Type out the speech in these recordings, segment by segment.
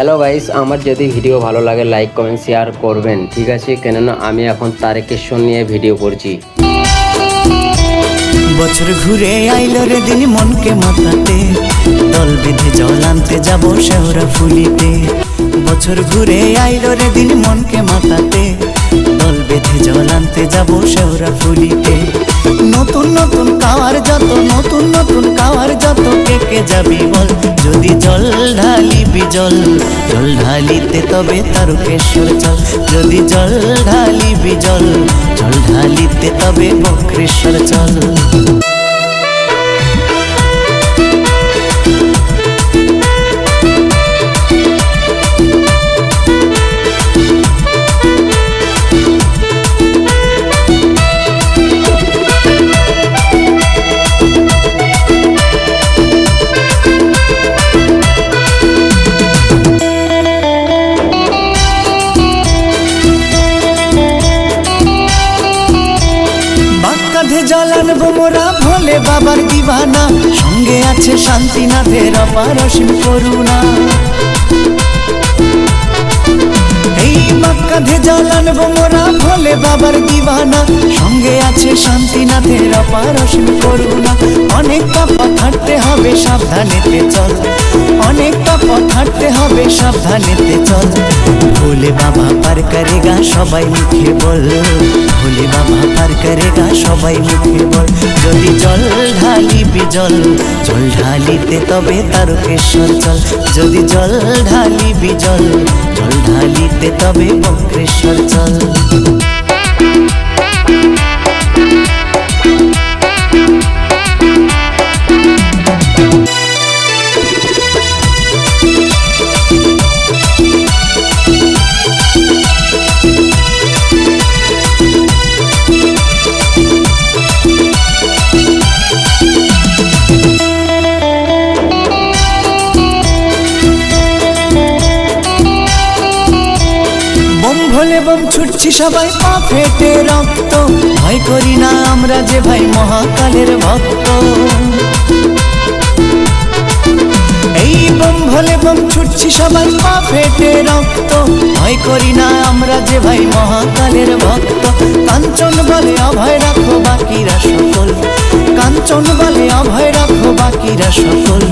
Hello guys, আমার যদি video ভালো লাগে লাইক কমেন্ট শেয়ার করবেন, ঠিক আছে? কেননা আমি এখন তারকেশ্বর নিয়ে ভিডিও করছি। বছর ঘুরে আইলো রে দিন মনকে মাতাতে, দল বেঁধে জল আনতে যাব শেওড়া ফুলিতে। বছর ঘুরে আইলো রে দিন মনকে মাতাতে, দল বেঁধে জল আনতে যাব শেওড়া ফুলিতে। নতুন নতুন কাওয়ার যত, নতুন নতুন কাওয়ার যত, কে কে যাবি বল? যদি জল ঢালিবি জল, জল ঢালিতে তবে তারকেশ্বর চল। যদি জল ঢালিবি জল, জল ঢালিতে তবে বক্রেশ্বর চল। জল আনবো মোরা ভোলে বাবার দিবানা, সঙ্গে আছে শান্তিনাথের অপার অসীম করুণা। এই বাক্কাধে জল আনবো মোরা ভোলে বাবার দিবানা, সঙ্গে আছে শান্তিনাথের অপার অসীম করুণা। অনেকটা পথ হাঁটতে হবে সাবধানেতে চল, অনেকটা পথ হাঁটতে হবে সাবধানেতে চল। ভোলে বাবা পার করেগা সবাই মুখে বল, ভোলে বাবা পার করেগা সবাই মুখে বল। যদি জল ঢালিবি জল, জল ঢালিতে তবে তারকেশ্বর চল। যদি জল ঢালিবি জল, জল ঢালিতে তবে বক্রেশ্বর চল। ভোলে বম ছুটছি সবাই পা ফেটে রক্ত, ভয় করি না আমরা যে ভাই মহাকালের ভক্ত। এই বম ভোলে বম ছুটছি সবাই পা ফেটে রক্ত, ভয় করি না আমরা যে ভাই মহাকালের ভক্ত। কাঞ্চন বলে অভয় রাখো বাকিরা সকল, কাঞ্চন বলে অভয় রাখো বাকিরা সকল।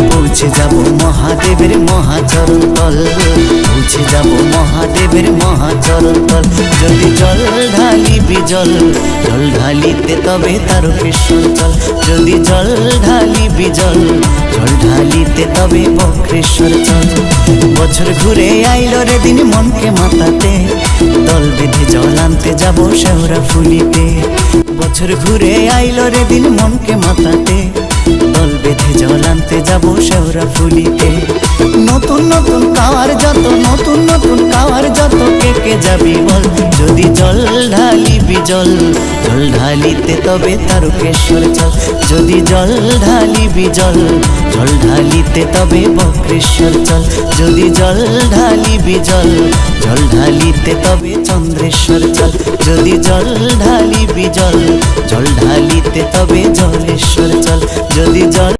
পৌঁছে যাব মহাদেবের মহাচরণ তল, পৌঁছে যাব মহাদেবের মহাচরণ তল। যদি জল ঢালিবি জল, জল ঢালিতে তবে তারকেশ্বর চল। যদি জল ঢালিবি জল, জল ঢালিতে তবে বক্রেশ্বর চল। বছর ঘুরে আইলো রে দিন মনকে মাতাতে, দল বেঁধে জল আনতে যাব শেওড়া ফুলিতে। বছর ঘুরে আইলো রে দিন মনকে মাতাতে, দল বেঁধে জল আনতে যাব শেওড়া ফুলিতে। নতুন নতুন কাওয়ার যত, নতুন নতুন কাওয়ার যত, কে কে যাবি বল? যদি জল ঢালিবি জল, জল ঢালিতে তবে তারকেশ্বর চল। যদি জল ঢালিবি জল, জল ঢালিতে তবে বক্রেশ্বর চল। যদি জল ঢালিবি জল, জল ঢালিতে তবে চন্দ্রেশ্বর চল। যদি জল ঢালিবি জল, জল ঢালিতে তবে জলেশ্বর চল। যদি জল